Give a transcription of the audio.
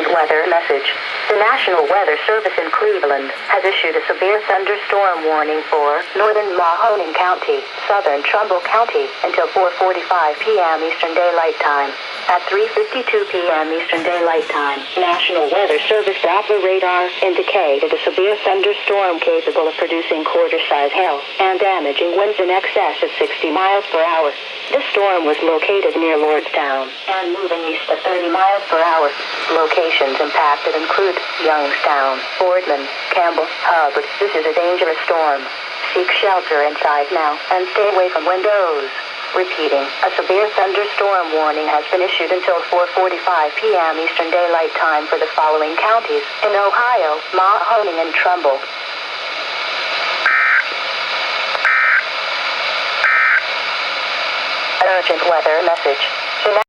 Urgent weather message. The National Weather Service in Cleveland has issued a severe thunderstorm warning for northern Mahoning County, southern Trumbull County, until 4:45 p.m. Eastern Daylight Time. At 3:52 p.m. Eastern Daylight Time, National Weather Service Doppler radar indicated a severe thunderstorm capable of producing quarter-size hail and damaging winds in excess of 60 miles per hour. This storm was located near Lordstown and moving east at 30 miles per hour. Locations impacted include Youngstown, Boardman, Campbell, Hubbard. This is a dangerous storm. Seek shelter inside now and stay away from windows. Repeating, a severe thunderstorm warning has been issued until 4:45 p.m. Eastern Daylight Time for the following counties in Ohio: Mahoning and Trumbull. Urgent weather message.